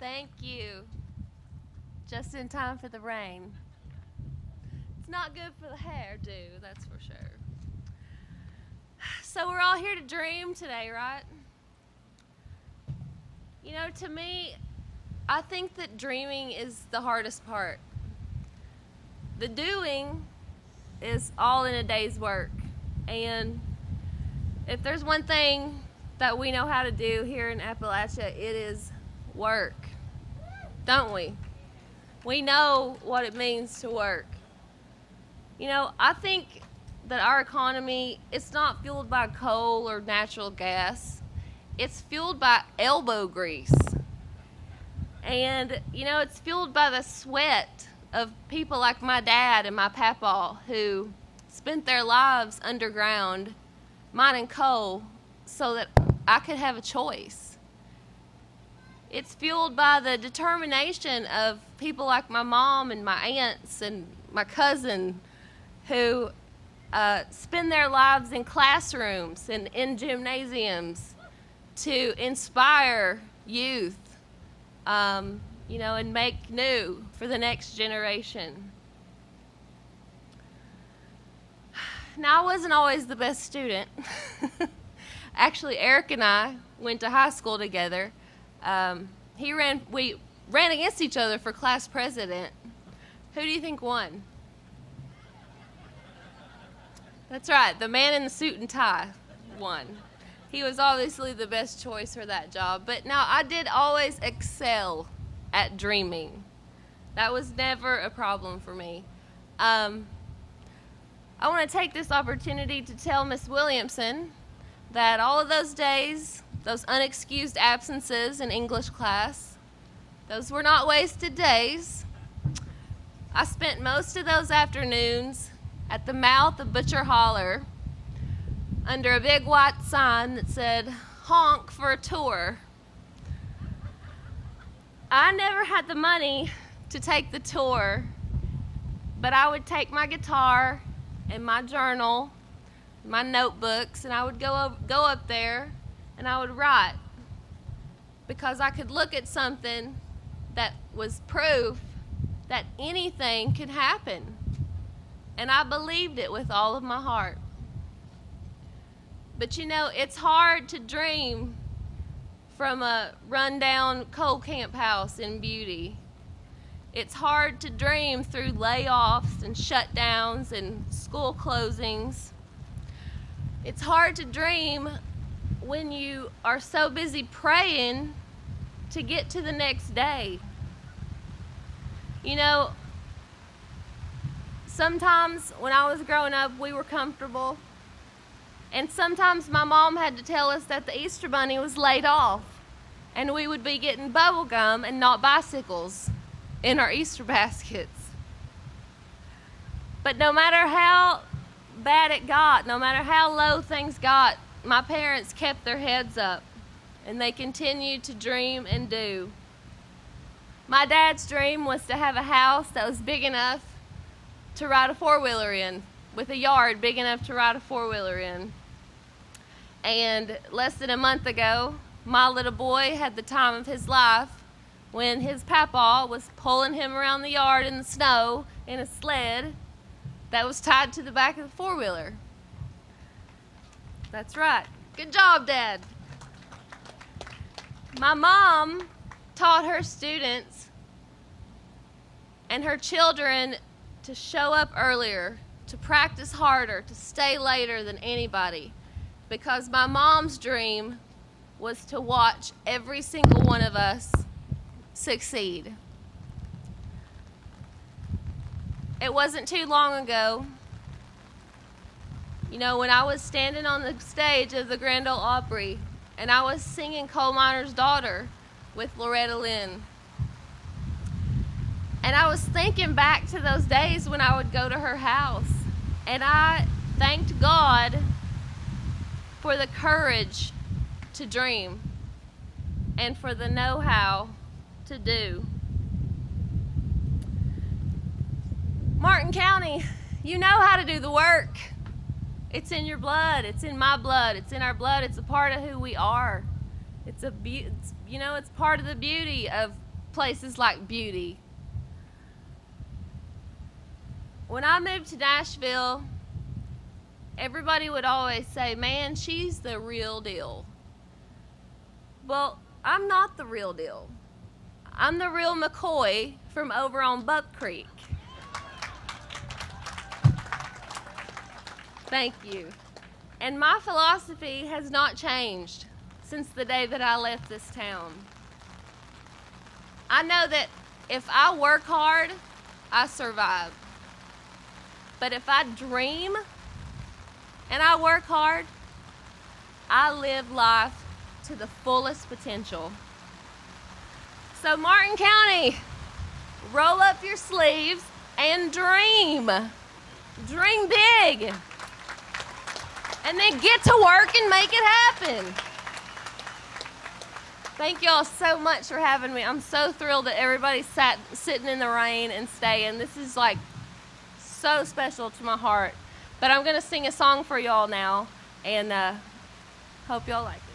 Thank you. Just in time for the rain. It's not good for the hairdo, that's for sure. So we're all here to dream today, right? You know, to me, I think that dreaming is the hardest part. The doing is all in a day's work. And if there's one thing that we know how to do here in Appalachia, it is work. Don't we? We know what it means to work. You know, I think that our economy, it's not fueled by coal or natural gas. It's fueled by elbow grease. And, you know, it's fueled by the sweat of people like my dad and my papa who spent their lives underground mining coal so that I could have a choice. It's fueled by the determination of people like my mom and my aunts and my cousin who spend their lives in classrooms and in gymnasiums to inspire youth, you know, and make new for the next generation. Now, I wasn't always the best student. Actually, Eric and I went to high school together. We ran against each other for class president. Who do you think won? That's right, the man in the suit and tie won. He was obviously the best choice for that job. But now, I did always excel at dreaming. That was never a problem for me. I want to take this opportunity to tell Miss Williamson that all of those days, those unexcused absences in English class, those were not wasted days. I spent most of those afternoons at the mouth of Butcher Holler under a big white sign that said, "Honk for a tour." I never had the money to take the tour, but I would take my guitar and my journal, my notebooks, and I would go up there and I would write, because I could look at something that was proof that anything could happen. And I believed it with all of my heart. But you know, it's hard to dream from a rundown coal camp house in Beauty. It's hard to dream through layoffs and shutdowns and school closings. It's hard to dream when you are so busy praying to get to the next day. You know, sometimes when I was growing up, we were comfortable. And sometimes my mom had to tell us that the Easter Bunny was laid off. And we would be getting bubble gum and not bicycles in our Easter baskets. But no matter how bad it got, no matter how low things got, my parents kept their heads up and they continued to dream and do. My dad's dream was to have a house that was big enough to ride a four-wheeler in, with a yard big enough to ride a four-wheeler in. And less than a month ago, my little boy had the time of his life when his papa was pulling him around the yard in the snow in a sled that was tied to the back of the four-wheeler. That's right. Good job, Dad. My mom taught her students and her children to show up earlier, to practice harder, to stay later than anybody, because my mom's dream was to watch every single one of us succeed. It wasn't too long ago, you know, when I was standing on the stage of the Grand Ole Opry and I was singing Coal Miner's Daughter with Loretta Lynn. And I was thinking back to those days when I would go to her house, and I thanked God for the courage to dream and for the know-how to do. Martin County, you know how to do the work. It's in your blood. It's in my blood. It's in our blood. It's a part of who we are. It's part of the beauty of places like beauty. When I moved to Nashville, everybody would always say, man, she's the real deal. Well, I'm not the real deal. I'm the real McCoy from over on Buck Creek. Thank you. And my philosophy has not changed since the day that I left this town. I know that if I work hard, I survive. But if I dream and I work hard, I live life to the fullest potential. So Martin County, roll up your sleeves and dream. Dream big. And then get to work and make it happen. Thank y'all so much for having me. I'm so thrilled that everybody's sitting in the rain and staying. This is like so special to my heart. But I'm going to sing a song for y'all now, and hope y'all like it.